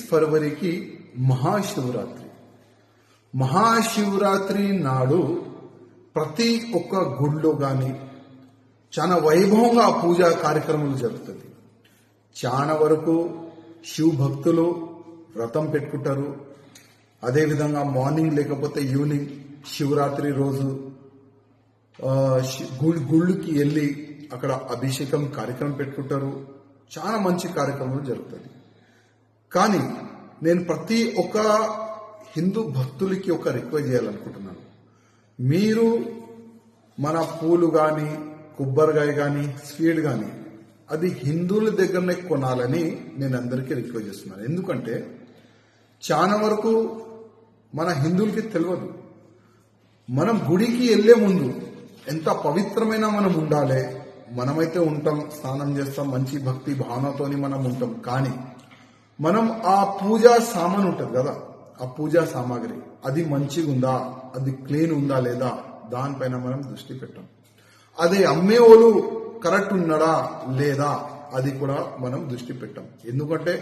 ఫిబ్రవరికి మహాశివరాత్రి నాడు ప్రతి ఒక్క గుడిలో గాని చాలా వైభవంగా పూజా కార్యక్రమాలు జరుగుతుంది. చాలా వరకు శివ భక్తులు వ్రతం పెట్టుకుంటారు. అదేవిధంగా మార్నింగ్ లేకపోతే ఈవినింగ్ శివరాత్రి రోజు గుళ్ళకి వెళ్ళి అక్కడ అభిషేకం కార్యక్రమం పెట్టుకుంటారు. చాలా మంచి కార్యక్రమాలు జరుగుతుంది. కానీ నేను ప్రతి ఒక్క హిందూ భక్తులకి ఒక రిక్వెస్ట్ చేయాలనుకుంటున్నాను. మీరు మన పూలు కానీ కొబ్బరికాయ కానీ స్వీట్ కానీ అది హిందువుల దగ్గరనే కొనాలని నేను అందరికీ రిక్వెస్ట్ చేస్తున్నాను. ఎందుకంటే చాలా వరకు మన హిందువులకి తెలియదు. మనం గుడికి వెళ్లే ముందు ఎంత పవిత్రమైన మనం ఉండాలి. మనమైతే ఉంటాం, స్నానం చేస్తాం, మంచి భక్తి భావనతోని మనం ఉంటాం. కానీ మనం ఆ పూజా సామాన్ ఉంటుంది కదా, ఆ పూజా సామాగ్రి అది మంచిగా ఉందా, అది క్లీన్ ఉందా లేదా, దానిపైన మనం దృష్టి పెట్టాం. అదే అమ్మేవాళ్ళు కరెక్ట్ ఉన్నాడా లేదా అది కూడా మనం దృష్టి పెట్టాం. ఎందుకంటే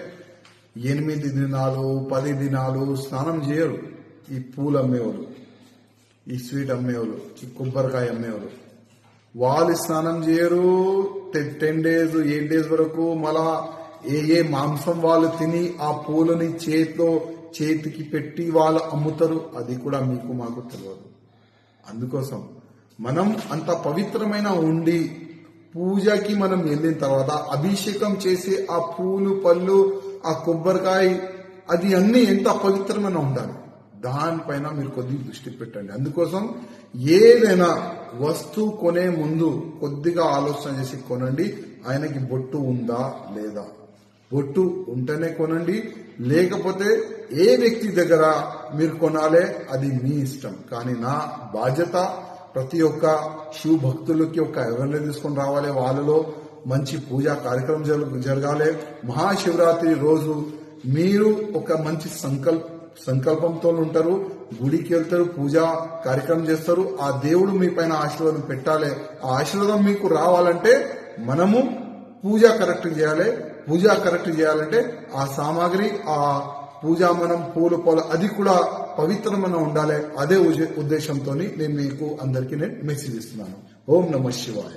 8 దినాలు 10 దినాలు స్నానం చేయరు ఈ పూలు అమ్మేవాళ్ళు, ఈ స్వీట్ అమ్మేవాళ్ళు, ఈ కొబ్బరికాయ అమ్మేవాళ్ళు. వాళ్ళు స్నానం చేయరు 10 days 8 days వరకు. మళ్ళా ఏ మాంసం వాళ్ళు తిని ఆ పూలని చేతికి పెట్టి వాళ్ళు అమ్ముతారు. అది కూడా మీకు మాకు తెలియదు. అందుకోసం మనం అంత పవిత్రమైన ఉండి పూజకి మనం వెళ్ళిన తర్వాత అభిషేకం చేసి ఆ పూలు పళ్ళు ఆ కొబ్బరికాయ అది అన్ని ఎంత పవిత్రమైన ఉండాలి, దానిపైన మీరు కొద్దిగా దృష్టి పెట్టండి. అందుకోసం ఏదైనా వస్తువు కొనే ముందు కొద్దిగా ఆలోచన చేసి కొనండి. ఆయనకి బొట్టు ఉందా లేదా, బొట్టు ఉంటేనే కొనండి. లేకపోతే ఏ వ్యక్తి దగ్గర మీరు కొనాలే అది మీ ఇష్టం. కానీ నా బాధ్యత ప్రతి ఒక్క శివ భక్తులకి ఒక అవేర్నెస్ తీసుకొని రావాలి. వాళ్ళలో మంచి పూజా కార్యక్రమం జరగాలి. మహాశివరాత్రి రోజు మీరు ఒక మంచి సంకల్పంతో ఉంటారు, గుడికి వెళ్తారు, పూజా కార్యక్రమం చేస్తారు. ఆ దేవుడు మీ పైన ఆశీర్వాదం పెట్టాలి. ఆ ఆశీర్వాదం మీకు రావాలంటే మనము పూజా కరెక్ట్ చేయాలి. పూజా కరెక్ట్ చేయాలంటే ఆ సామాగ్రి, ఆ పూజా మనం పూలు అది కూడా పవిత్రమైన ఉండాలి. అదే ఉద్దేశంతో నేను మీకు అందరికీ నేను మెసేజ్ ఇస్తున్నాను. ఓం నమః శివాయ.